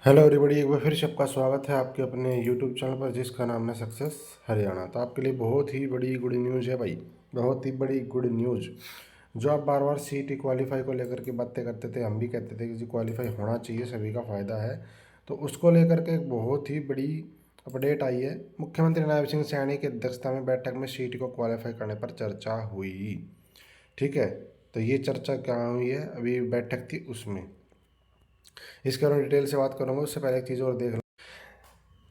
Hello everybody, एक बार फिर से आपका स्वागत है आपके अपने यूट्यूब चैनल पर जिसका नाम है सक्सेस हरियाणा। तो आपके लिए बहुत ही बड़ी गुड न्यूज़ है भाई, बहुत ही बड़ी गुड न्यूज़। जो आप बार बार सीईटी क्वालिफाई को लेकर के बातें करते थे, हम भी कहते थे कि जी क्वालिफाई होना चाहिए, सभी का फ़ायदा है। तो उसको लेकर के एक बहुत ही बड़ी अपडेट आई है। मुख्यमंत्री नायब सिंह सैनी की अध्यक्षता में बैठक में सीईटी को क्वालिफाई करने पर चर्चा हुई। ठीक है, तो ये चर्चा कहाँ हुई है? अभी बैठक थी उसमें। इसके बारे में डिटेल से बात करूँगा, उससे पहले एक चीज़ और देख।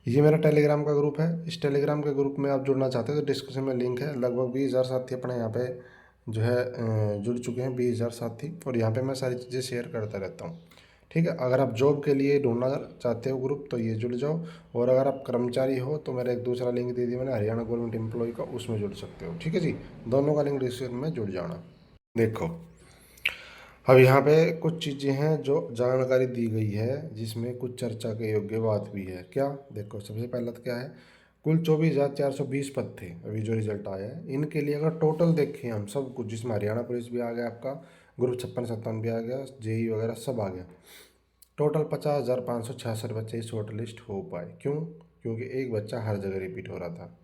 ये मेरा टेलीग्राम का ग्रुप है। इस टेलीग्राम के ग्रुप में आप जुड़ना चाहते हैं तो डिस्क्रिप्शन में लिंक है। लगभग 20,000 साथी अपने यहाँ पे जो है जुड़ चुके हैं, 20,000 साथी। और यहाँ पे मैं सारी चीज़ें शेयर करता रहता हूँ। ठीक है, अगर आप जॉब के लिए ढूंढना चाहते हो ग्रुप तो ये जुड़ जाओ। और अगर आप कर्मचारी हो तो मेरा एक दूसरा लिंक दे दिया मैंने, हरियाणा गवर्नमेंट एम्प्लॉय का, उसमें जुड़ सकते हो। ठीक है जी, दोनों का लिंक डिस्क्रिप्शन में जुड़ जाना। देखो, अब यहाँ पे कुछ चीज़ें हैं जो जानकारी दी गई है जिसमें कुछ चर्चा के योग्य बात भी है। क्या? देखो, सबसे पहला तो क्या है, कुल 24,420 पद थे अभी जो रिजल्ट आया है। इनके लिए अगर टोटल देखें हम सब कुछ, जिसमें हरियाणा पुलिस भी आ गया, आपका ग्रुप 56-57 भी आ गया, जेई वगैरह सब आ गया, टोटल 50,566 बच्चे शॉर्ट लिस्ट हो पाए। क्यों? क्योंकि एक बच्चा हर जगह रिपीट हो रहा था।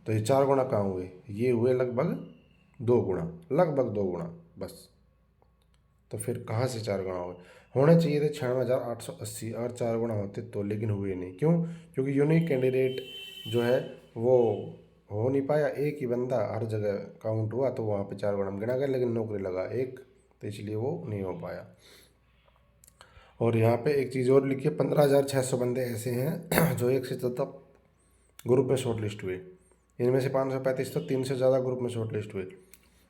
तो ये 4 गुना कहाँ हुए? ये हुए लगभग 2 गुना, लगभग 2 गुना बस। तो फिर कहाँ से 4 गुना हुए? होने चाहिए थे 96,880, अगर 4 गुना होते तो, लेकिन हुए नहीं। क्यों? क्योंकि यूनिक कैंडिडेट जो है वो हो नहीं पाया। एक ही बंदा हर जगह काउंट हुआ तो वहाँ पे 4 गुना में गिना गया, लेकिन नौकरी लगा एक, तो इसलिए वो नहीं हो पाया। और यहाँ पे एक चीज़ और लिखी है, 15,600 बंदे ऐसे हैं जो एक से ज़्यादा ग्रुप में शॉर्ट लिस्ट हुए। इनमें से 535 तो 3 से ज़्यादा ग्रुप में शॉर्ट लिस्ट हुए।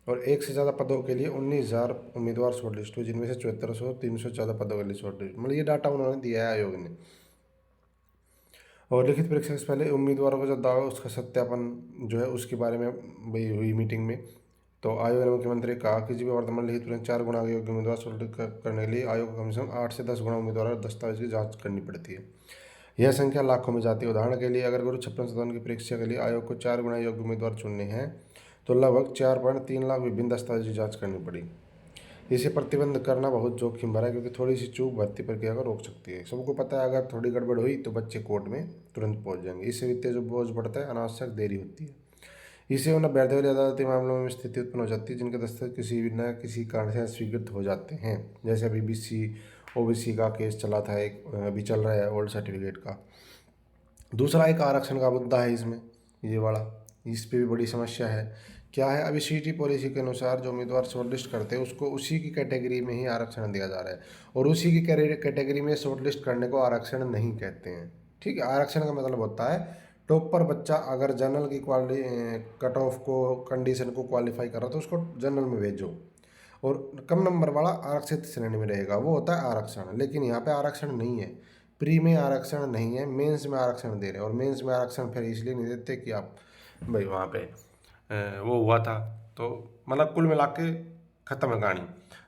और एक से ज़्यादा पदों के लिए 19,000 उम्मीदवार शॉर्ट लिस्ट हुए, जिनमें से 7400 314 पदों के लिए शॉर्ट लिस्ट। मतलब ये डाटा उन्होंने दिया है आयोग ने। और लिखित परीक्षा से पहले उम्मीदवारों का जो दावा है उसका सत्यापन जो है उसके बारे में भाई हुई मीटिंग में। तो आयोग ने मुख्यमंत्री कहा कि जी वर्तमान लिखित परीक्षा 4 गुना के योग्य उम्मीदवार शॉर्ट करने के लिए आयोग को कम से कम 8 से 10 गुना उम्मीदवार दस्तावेज की जाँच करनी पड़ती है। यह संख्या लाखों में जाती है। उदाहरण के लिए अगर गुरु 56 की परीक्षा के लिए आयोग को 4 गुना योग्य उम्मीदवार चुनने हैं तो लगभग 4.3 लाख विभिन्न दस्तावेज की जाँच करनी पड़ी। इसे प्रतिबंध करना बहुत जोखिम भरा है, क्योंकि थोड़ी सी चूक भर्ती प्रक्रिया को रोक सकती है। सबको पता है अगर थोड़ी गड़बड़ हुई तो बच्चे कोर्ट में तुरंत पहुंच जाएंगे। इससे वित्तीय जो बोझ बढ़ता है, अनावश्यक देरी होती है। इससे उन्हें वैध अदालती मामलों में स्थिति उत्पन्न हो जाती है जिनके दस्तावेज किसी भी न किसी कारण से अस्वीकृत हो जाते हैं। जैसे अभी बीसी ओबीसी का केस चला था, एक अभी चल रहा है ओल्ड सर्टिफिकेट का। दूसरा एक आरक्षण का मुद्दा है इसमें, ये वाला, इस पे भी बड़ी समस्या है। क्या है, अभी सीटी पॉलिसी के अनुसार जो उम्मीदवार शॉर्टलिस्ट करते हैं उसको उसी की कैटेगरी में ही आरक्षण दिया जा रहा है, और उसी की कैटेगरी में शॉर्टलिस्ट करने को आरक्षण नहीं कहते हैं। ठीक है, आरक्षण का मतलब होता है टॉप पर बच्चा अगर जनरल की कट ऑफ को कंडीशन को क्वालिफाई कर रहा तो उसको जनरल में भेजो, और कम नंबर वाला आरक्षित श्रेणी में रहेगा, वो होता है आरक्षण। लेकिन यहाँ पे आरक्षण नहीं है, प्री में आरक्षण नहीं है, मेंस में आरक्षण दे रहे हैं। और मेंस में आरक्षण फिर इसलिए नहीं देते कि आप भाई वहाँ पे वो हुआ था, तो मतलब कुल मिला के खत्म है कहानी।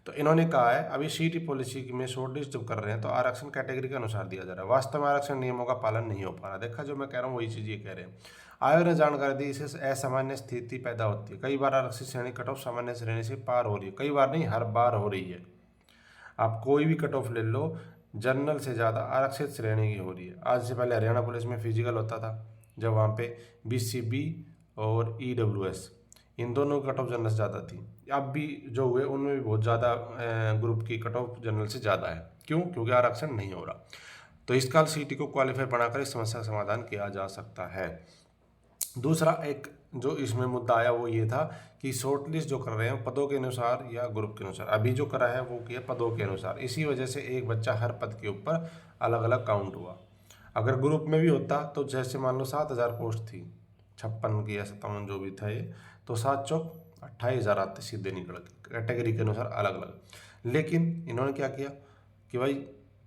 तो इन्होंने कहा है अभी सीटी पॉलिसी में शॉर्टलिस्ट जब कर रहे हैं तो आरक्षण कैटेगरी के अनुसार दिया जा रहा है। वास्तव में आरक्षण नियमों का पालन नहीं हो पा रहा। देखा, जो मैं कह रहा हूँ वही चीज़ ये कह रहे हैं। आयोग ने जानकारी दी, इससे असामान्य स्थिति पैदा होती है। कई बार आरक्षित श्रेणी कट ऑफ सामान्य श्रेणी से पार हो रही है, कई बार नहीं, हर बार हो रही है। आप कोई भी कट ऑफ ले लो, जनरल से ज़्यादा आरक्षित श्रेणी की हो रही है। आज से पहले हरियाणा पुलिस में फिजिकल होता था, जब वहाँ पे बीसीबी और ईडब्ल्यूएस, इन दोनों की कट ऑफ जनरल से ज़्यादा थी। अब भी जो हुए उनमें भी बहुत ज़्यादा ग्रुप की कट ऑफ जनरल से ज़्यादा है। क्यों? क्योंकि आरक्षण नहीं हो रहा। तो इस काल सीटी को क्वालिफाई बनाकर इस समस्या का समाधान किया जा सकता है। दूसरा एक जो इसमें मुद्दा आया वो ये था कि शॉर्ट लिस्ट जो कर रहे हैं पदों के अनुसार या ग्रुप के अनुसार। अभी जो करा है वो किया पदों के अनुसार, इसी वजह से एक बच्चा हर पद के ऊपर अलग अलग काउंट हुआ। अगर ग्रुप में भी होता तो जैसे मान लो 7,000 पोस्ट थी, 56 की या 57 जो भी था ये, तो 7 चौक 28,000 आते सीधे निकल के कैटेगरी के अनुसार अलग अलग। लेकिन इन्होंने क्या किया कि भाई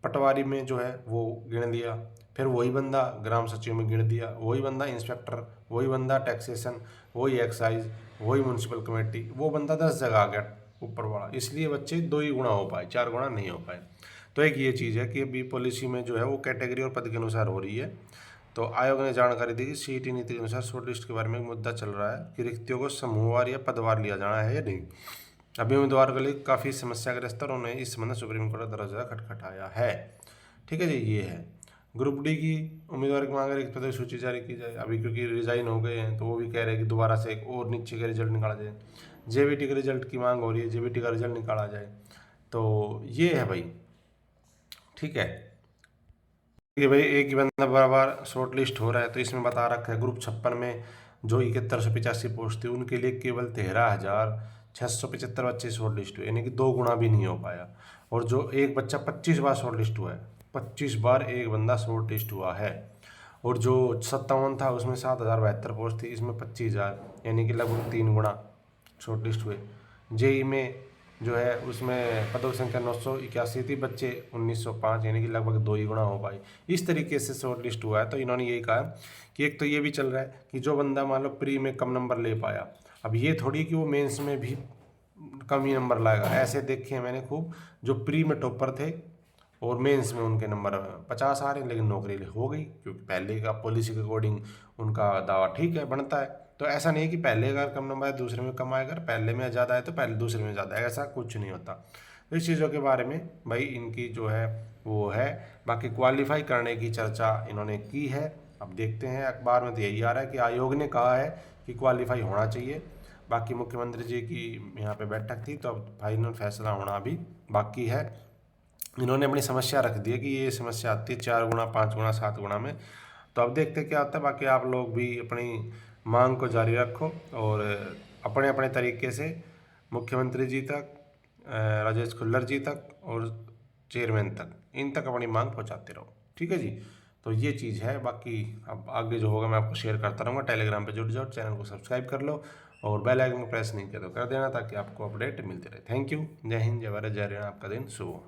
पटवारी में जो है वो गिन दिया, फिर वही बंदा ग्राम सचिव में गिन दिया, वही बंदा इंस्पेक्टर, वही बंदा टैक्सेशन, वही एक्साइज, वही म्यूनसिपल कमेटी, वो बंदा 10 जगह आ गया ऊपर वाला। इसलिए बच्चे 2 ही गुना हो पाए, 4 गुना नहीं हो पाए। तो एक ये चीज़ है कि अभी पॉलिसी में जो है वो कैटेगरी और पद के अनुसार हो रही है। तो आयोग ने जानकारी दी कि सीईटी नीति के अनुसार शॉर्ट लिस्ट के बारे में एक मुद्दा चल रहा है कि रिक्तियों को समूहवार या पदवार लिया जाना है या नहीं। अभी उम्मीदवार के लिए काफ़ी समस्याग्रस्त, और उन्हें इस संबंध में सुप्रीम कोर्ट का दरवाजा खटखटाया है। ठीक है जी। ये है ग्रुप डी की उम्मीदवार की मांग है कि पद सूची जारी की जाए। अभी क्योंकि रिजाइन हो गए हैं तो वो भी कह रहे हैं कि दोबारा से एक और नीचे का रिजल्ट निकाला जाए। जेबीटी के रिजल्ट की मांग हो रही है, जेबीटी का रिजल्ट निकाला जाए। तो ये है भाई, ठीक है कि भाई एक ही बंदा बार बार शॉर्ट लिस्ट हो रहा है। तो इसमें बता रखा है ग्रुप 56 में जो 7185 पोस्ट थी उनके लिए केवल 13,675 बच्चे शॉर्ट लिस्ट हुए, यानी कि 2 गुना भी नहीं हो पाया। और जो एक बच्चा 25 बार शॉर्ट लिस्ट हुआ है, 25 बार एक बंदा शॉर्ट लिस्ट हुआ है। और जो 57 था उसमें 7,072 पोस्ट थी, इसमें 25,000, यानी कि लगभग 3 गुना शॉर्ट लिस्ट हुए। जेई में जो है उसमें पदों की संख्या 981 थी, बच्चे 1905, यानी कि लगभग 2 ही गुना हो पाई। इस तरीके से शॉर्ट लिस्ट हुआ है। तो इन्होंने यही कहा कि एक तो ये भी चल रहा है कि जो बंदा मान लो प्री में कम नंबर ले पाया, अब ये थोड़ी कि वो मेंस में भी कम ही नंबर लाएगा। ऐसे देखे हैं मैंने खूब, जो प्री में टॉपर थे और मेंस में उनके नंबर 50 आ रहे हैं, लेकिन नौकरी हो गई क्योंकि पहले का पॉलिसी के अकॉर्डिंग उनका दावा ठीक है, बनता है। तो ऐसा नहीं है कि पहले अगर कम नंबर है दूसरे में कम आएगा, पहले में ज़्यादा है तो पहले दूसरे में ज़्यादा है, ऐसा कुछ नहीं होता। तो इस चीज़ों के बारे में भाई इनकी जो है वो है। बाकी क्वालिफाई करने की चर्चा इन्होंने की है। अब देखते हैं, अखबार में तो यही आ रहा है कि आयोग ने कहा है कि क्वालिफाई होना चाहिए। बाकी मुख्यमंत्री जी की यहाँ पे बैठक थी तो अब फाइनल फैसला होना अभी बाकी है। इन्होंने अपनी समस्या रख दी है कि ये समस्या आती है 4 गुना, 5 गुना, 7 गुना में। तो अब देखते क्या होता है। बाकी आप लोग भी अपनी मांग को जारी रखो और अपने अपने तरीके से मुख्यमंत्री जी तक, राजेश खुल्लर जी तक और चेयरमैन तक, इन तक अपनी मांग पहुंचाते रहो, ठीक है जी। तो ये चीज़ है। बाकी अब आगे जो होगा मैं आपको शेयर करता रहूँगा। टेलीग्राम पे जुड़ जाओ, चैनल को सब्सक्राइब कर लो और बेल आइकन को प्रेस नहीं किया तो कर देना ताकि आपको अपडेट मिलते रहे। Thank you. जय हिंद, जय भारत, जय हरियाणा। आपका दिन शुभ हो।